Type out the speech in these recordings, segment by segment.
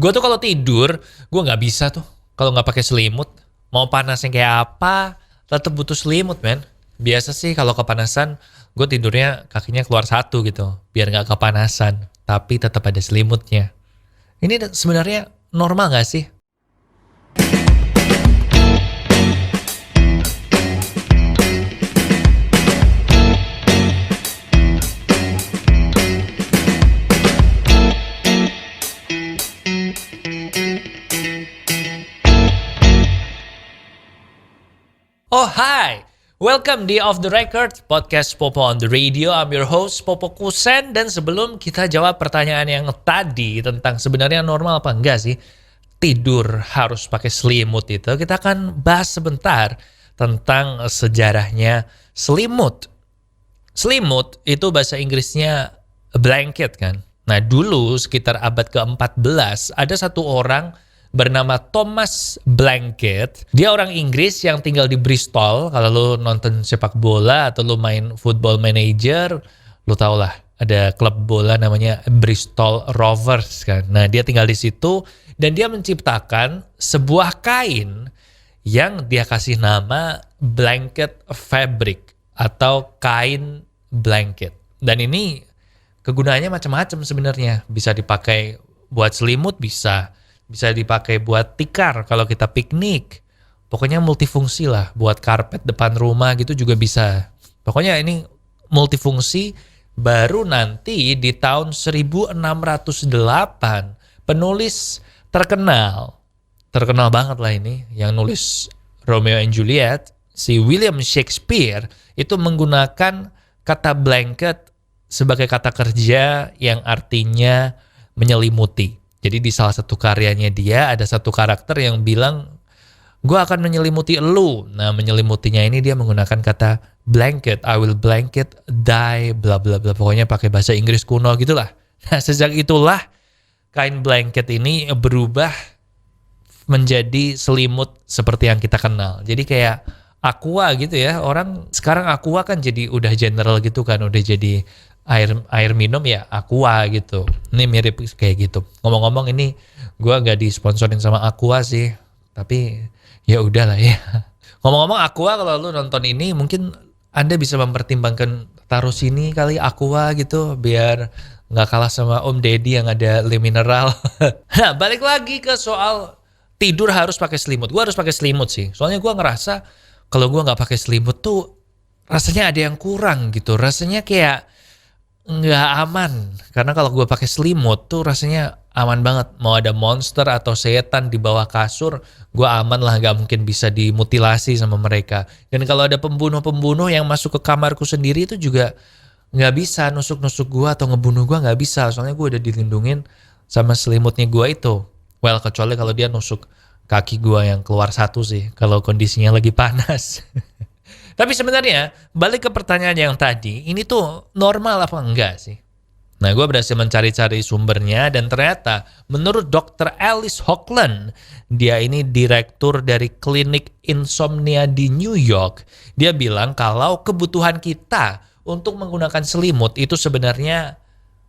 Gue tuh kalau tidur, gue nggak bisa tuh kalau nggak pakai selimut. Mau panasnya kayak apa, tetap butuh selimut, men. Biasa sih kalau kepanasan, gue tidurnya kakinya keluar satu gitu, biar nggak kepanasan. Tapi tetap ada selimutnya. Ini sebenarnya normal nggak sih? Oh hi, welcome di Off the Record, podcast Popo on the Radio. I'm your host Popo Kusen. Dan sebelum kita jawab pertanyaan yang tadi tentang sebenarnya normal apa enggak sih tidur harus pakai selimut itu, kita akan bahas sebentar tentang sejarahnya selimut. Selimut itu bahasa Inggrisnya blanket kan. Nah dulu sekitar abad ke-14 ada satu orang bernama Thomas Blanket. Dia orang Inggris yang tinggal di Bristol. Kalau lu nonton sepak bola atau lu main Football Manager, lu tau lah ada klub bola namanya Bristol Rovers kan. Nah dia tinggal di situ dan dia menciptakan sebuah kain yang dia kasih nama blanket fabric atau kain blanket. Dan ini kegunaannya macam-macam sebenarnya. Bisa dipakai buat selimut, bisa dipakai buat tikar kalau kita piknik. Pokoknya multifungsi lah, buat karpet depan rumah gitu juga bisa. Pokoknya ini multifungsi. Baru nanti di tahun 1608 penulis terkenal banget lah ini, yang nulis Romeo and Juliet, si William Shakespeare itu menggunakan kata blanket sebagai kata kerja yang artinya menyelimuti. Jadi di salah satu karyanya dia ada satu karakter yang bilang, gue akan menyelimuti elu. Nah menyelimutinya ini dia menggunakan kata blanket. I will blanket die bla bla bla. Pokoknya pakai bahasa Inggris kuno gitulah. Nah sejak itulah kain blanket ini berubah menjadi selimut seperti yang kita kenal. Jadi kayak Aqua gitu ya. Orang sekarang Aqua kan jadi udah general gitu kan. Udah jadi air minum ya Aqua gitu. Ini mirip kayak gitu. Ngomong-ngomong ini gue gak disponsorin sama Aqua sih, tapi ya udahlah ya. Ngomong-ngomong Aqua, kalau lu nonton ini mungkin Anda bisa mempertimbangkan taruh sini kali Aqua gitu biar nggak kalah sama Om Deddy yang ada le mineral. Nah balik lagi ke soal tidur harus pakai selimut. Gue harus pakai selimut sih. Soalnya gue ngerasa kalau gue nggak pakai selimut tuh rasanya ada yang kurang gitu. Rasanya kayak nggak aman, karena kalau gue pakai selimut tuh rasanya aman banget. Mau ada monster atau setan di bawah kasur, gue aman lah, nggak mungkin bisa dimutilasi sama mereka. Dan kalau ada pembunuh-pembunuh yang masuk ke kamarku sendiri itu juga nggak bisa nusuk-nusuk gue atau ngebunuh gue, nggak bisa. Soalnya gue udah dilindungin sama selimutnya gue itu. Well, kecuali kalau dia nusuk kaki gue yang keluar satu sih, kalau kondisinya lagi panas. Tapi sebenarnya balik ke pertanyaan yang tadi, ini tuh normal apa enggak sih? Nah gue berhasil mencari-cari sumbernya dan ternyata menurut Dr. Alice Hoagland, dia ini direktur dari klinik insomnia di New York. Dia bilang kalau kebutuhan kita untuk menggunakan selimut itu sebenarnya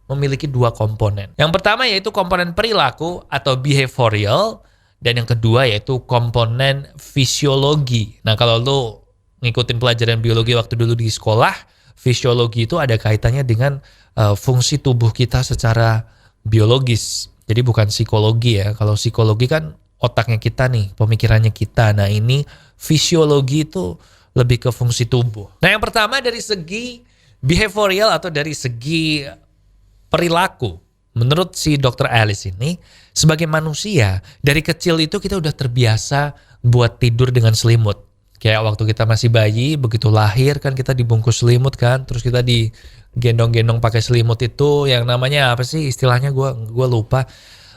memiliki dua komponen. Yang pertama yaitu komponen perilaku atau behavioral, dan yang kedua yaitu komponen fisiologi. Nah kalau lo ngikutin pelajaran biologi waktu dulu di sekolah, fisiologi itu ada kaitannya dengan fungsi tubuh kita secara biologis. Jadi bukan psikologi ya. Kalau psikologi kan otaknya kita nih, pemikirannya kita. Nah ini fisiologi itu lebih ke fungsi tubuh. Nah yang pertama dari segi behavioral atau dari segi perilaku. Menurut si Dr. Alice ini, sebagai manusia, dari kecil itu kita udah terbiasa buat tidur dengan selimut. Kayak waktu kita masih bayi, begitu lahir kan kita dibungkus selimut kan, terus kita digendong-gendong pakai selimut itu, yang namanya apa sih istilahnya gue lupa.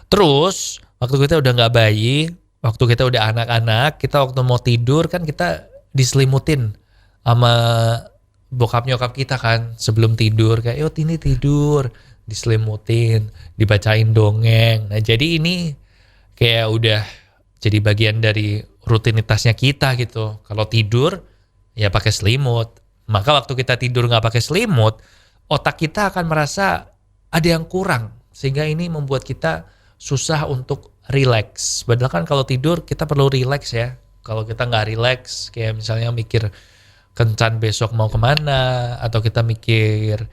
Terus waktu kita udah nggak bayi, waktu kita udah anak-anak, kita waktu mau tidur kan kita diselimutin sama bokap nyokap kita kan sebelum tidur, kayak yuk ini tidur, diselimutin, dibacain dongeng. Nah jadi ini kayak udah jadi bagian dari rutinitasnya kita gitu. Kalau tidur ya pakai selimut. Maka waktu kita tidur nggak pakai selimut, otak kita akan merasa ada yang kurang, sehingga ini membuat kita susah untuk relax. Padahal kan kalau tidur kita perlu relax ya. Kalau kita nggak relax, kayak misalnya mikir kencan besok mau kemana, atau kita mikir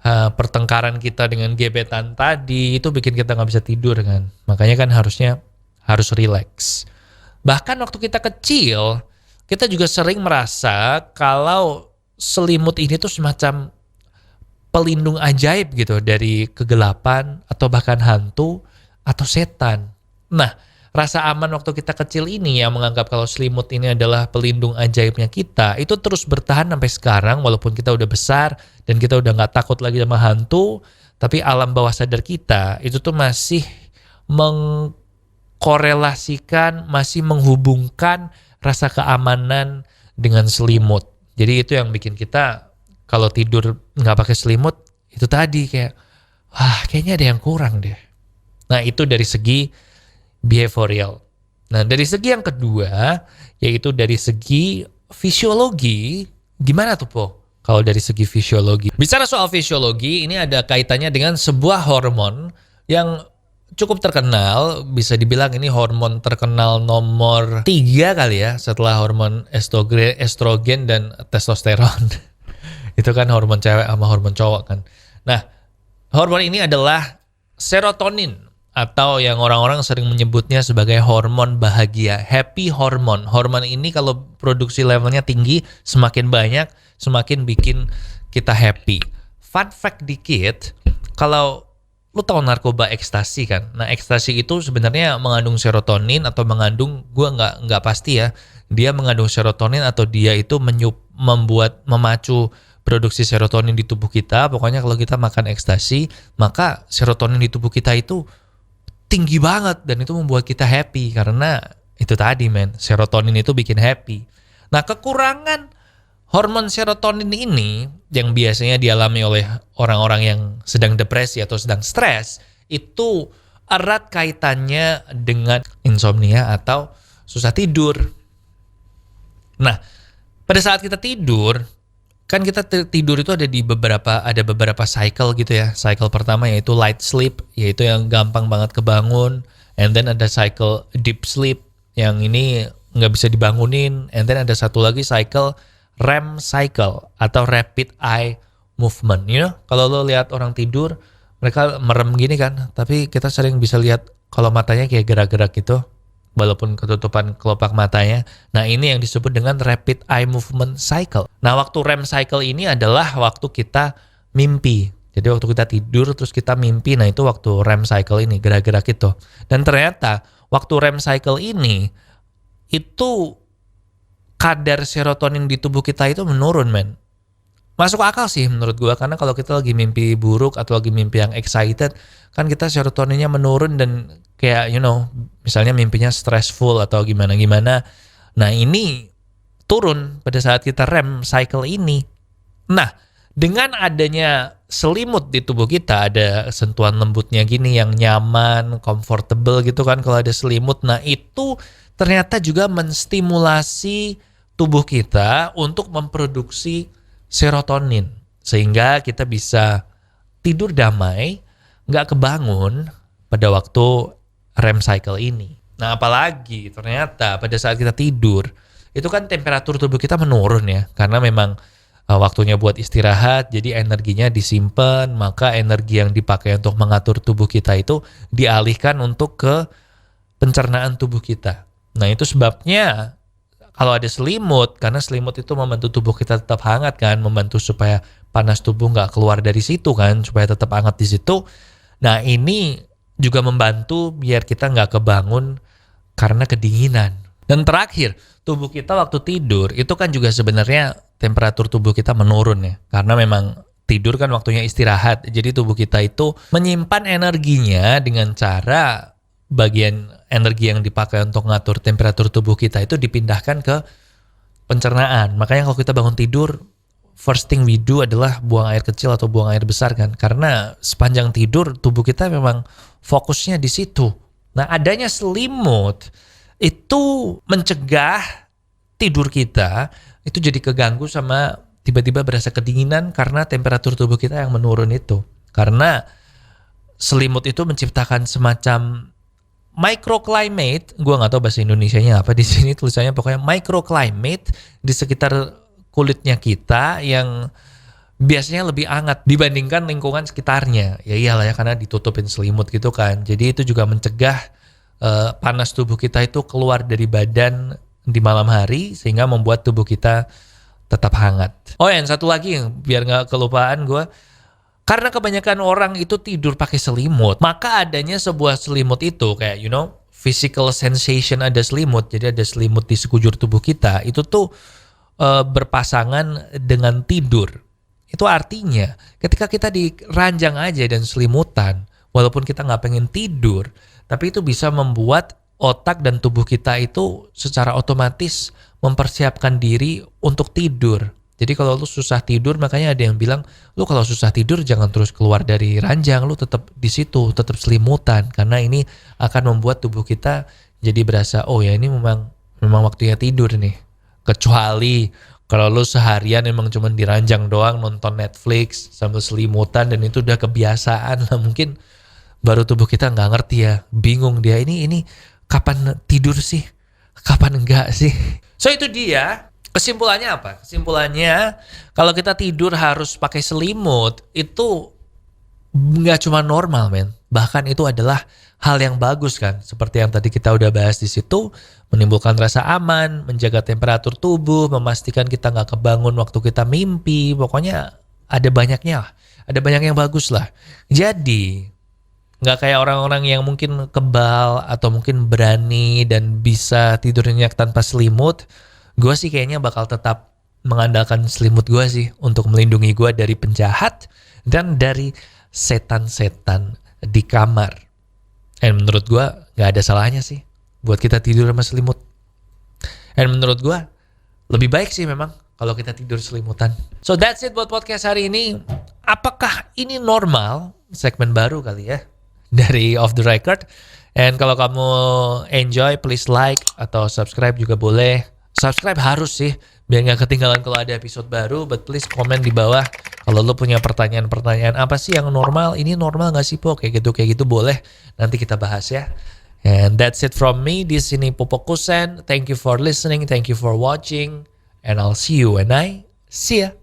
pertengkaran kita dengan gebetan tadi, itu bikin kita nggak bisa tidur kan. Makanya kan harus relax. Bahkan waktu kita kecil, kita juga sering merasa kalau selimut ini tuh semacam pelindung ajaib gitu dari kegelapan atau bahkan hantu atau setan. Nah, rasa aman waktu kita kecil ini yang menganggap kalau selimut ini adalah pelindung ajaibnya kita, itu terus bertahan sampai sekarang walaupun kita udah besar dan kita udah nggak takut lagi sama hantu, tapi alam bawah sadar kita itu tuh masih mengkorelasikan, masih menghubungkan rasa keamanan dengan selimut. Jadi itu yang bikin kita kalau tidur nggak pakai selimut, itu tadi kayak, wah kayaknya ada yang kurang deh. Nah itu dari segi behavioral. Nah dari segi yang kedua, yaitu dari segi fisiologi, gimana tuh Po? Kalau dari segi fisiologi. Bicara soal fisiologi, ini ada kaitannya dengan sebuah hormon yang cukup terkenal, bisa dibilang ini hormon terkenal nomor 3 kali ya, setelah hormon estrogen dan testosteron. Itu kan hormon cewek sama hormon cowok kan. Nah, hormon ini adalah serotonin, atau yang orang-orang sering menyebutnya sebagai hormon bahagia, happy hormone. Hormon ini kalau produksi levelnya tinggi, semakin banyak, semakin bikin kita happy. Fun fact dikit, kalau lu tahu narkoba ekstasi kan? Nah, ekstasi itu sebenarnya mengandung serotonin atau mengandung, gua nggak pasti ya, dia mengandung serotonin atau dia itu memacu produksi serotonin di tubuh kita. Pokoknya kalau kita makan ekstasi, maka serotonin di tubuh kita itu tinggi banget dan itu membuat kita happy karena itu tadi serotonin itu bikin happy. Nah, kekurangan hormon serotonin ini yang biasanya dialami oleh orang-orang yang sedang depresi atau sedang stres, itu erat kaitannya dengan insomnia atau susah tidur. Nah, pada saat kita tidur, kan kita tidur itu ada beberapa cycle gitu ya. Cycle pertama yaitu light sleep, yaitu yang gampang banget kebangun. And then ada cycle deep sleep, yang ini nggak bisa dibangunin. And then ada satu lagi cycle REM cycle atau rapid eye movement. You know, kalau lo lihat orang tidur, mereka merem gini kan, tapi kita sering bisa lihat kalau matanya kayak gerak-gerak gitu, walaupun ketutupan kelopak matanya. Nah ini yang disebut dengan rapid eye movement cycle. Nah waktu REM cycle ini adalah waktu kita mimpi. Jadi waktu kita tidur terus kita mimpi, nah itu waktu REM cycle ini, gerak-gerak itu. Dan ternyata waktu REM cycle ini, itu kadar serotonin di tubuh kita itu menurun Masuk akal sih menurut gua, karena kalau kita lagi mimpi buruk atau lagi mimpi yang excited, kan kita serotoninnya menurun dan kayak misalnya mimpinya stressful atau gimana-gimana. Nah ini turun pada saat kita REM cycle ini. Nah dengan adanya selimut di tubuh kita, ada sentuhan lembutnya gini yang nyaman, comfortable gitu kan kalau ada selimut. Nah itu ternyata juga menstimulasi tubuh kita untuk memproduksi serotonin, sehingga kita bisa tidur damai, nggak kebangun pada waktu REM cycle ini. Nah apalagi ternyata pada saat kita tidur, itu kan temperatur tubuh kita menurun ya, karena memang waktunya buat istirahat, jadi energinya disimpan, maka energi yang dipakai untuk mengatur tubuh kita itu dialihkan untuk ke pencernaan tubuh kita. Nah itu sebabnya kalau ada selimut, karena selimut itu membantu tubuh kita tetap hangat kan, membantu supaya panas tubuh nggak keluar dari situ kan, supaya tetap hangat di situ. Nah ini juga membantu biar kita nggak kebangun karena kedinginan. Dan terakhir, tubuh kita waktu tidur itu kan juga sebenarnya temperatur tubuh kita menurun ya, karena memang tidur kan waktunya istirahat. Jadi tubuh kita itu menyimpan energinya dengan cara bagian energi yang dipakai untuk ngatur temperatur tubuh kita itu dipindahkan ke pencernaan. Makanya kalau kita bangun tidur, first thing we do adalah buang air kecil atau buang air besar kan. Karena sepanjang tidur tubuh kita memang fokusnya di situ. Nah adanya selimut itu mencegah tidur kita itu jadi keganggu sama tiba-tiba berasa kedinginan karena temperatur tubuh kita yang menurun itu. Karena selimut itu menciptakan semacam microclimate, gue nggak tahu bahasa Indonesianya apa di sini, tulisannya pokoknya microclimate di sekitar kulitnya kita yang biasanya lebih hangat dibandingkan lingkungan sekitarnya. Ya iyalah ya, karena ditutupin selimut gitu kan. Jadi itu juga mencegah panas tubuh kita itu keluar dari badan di malam hari sehingga membuat tubuh kita tetap hangat. Oh, yang satu lagi biar nggak kelupaan gue. Karena kebanyakan orang itu tidur pakai selimut, maka adanya sebuah selimut itu kayak physical sensation ada selimut. Jadi ada selimut di sekujur tubuh kita, itu tuh berpasangan dengan tidur. Itu artinya ketika kita di ranjang aja dan selimutan, walaupun kita nggak pengen tidur, tapi itu bisa membuat otak dan tubuh kita itu secara otomatis mempersiapkan diri untuk tidur. Jadi kalau lu susah tidur, makanya ada yang bilang, lu kalau susah tidur jangan terus keluar dari ranjang, lu tetap di situ, tetap selimutan, karena ini akan membuat tubuh kita jadi berasa, oh ya ini memang waktunya tidur nih. Kecuali kalau lu seharian emang cuma di ranjang doang nonton Netflix sambil selimutan dan itu udah kebiasaan lah, mungkin baru tubuh kita nggak ngerti ya, bingung dia ini kapan tidur sih, kapan enggak sih. So itu dia. Kesimpulannya apa? Kesimpulannya kalau kita tidur harus pakai selimut itu nggak cuma normal men, bahkan itu adalah hal yang bagus kan, seperti yang tadi kita udah bahas di situ, menimbulkan rasa aman, menjaga temperatur tubuh, memastikan kita nggak kebangun waktu kita mimpi, pokoknya ada banyaknya lah, ada banyak yang bagus lah. Jadi nggak kayak orang-orang yang mungkin kebal atau mungkin berani dan bisa tidur nyenyak tanpa selimut. Gue sih kayaknya bakal tetap mengandalkan selimut gue sih untuk melindungi gue dari penjahat dan dari setan-setan di kamar. Dan menurut gue gak ada salahnya sih buat kita tidur sama selimut. Dan menurut gue lebih baik sih memang kalau kita tidur selimutan. So that's it buat podcast hari ini. Apakah ini normal? Segmen baru kali ya dari Off The Record. And kalau kamu enjoy, please like atau subscribe juga boleh. Subscribe harus sih, biar gak ketinggalan kalau ada episode baru. But please komen di bawah kalau lo punya pertanyaan-pertanyaan apa sih yang normal, ini normal gak sih Po? Kayak gitu boleh, nanti kita bahas ya. And that's it from me, di sini Popo Kusen. Thank you for listening, thank you for watching, and I'll see you when I see ya.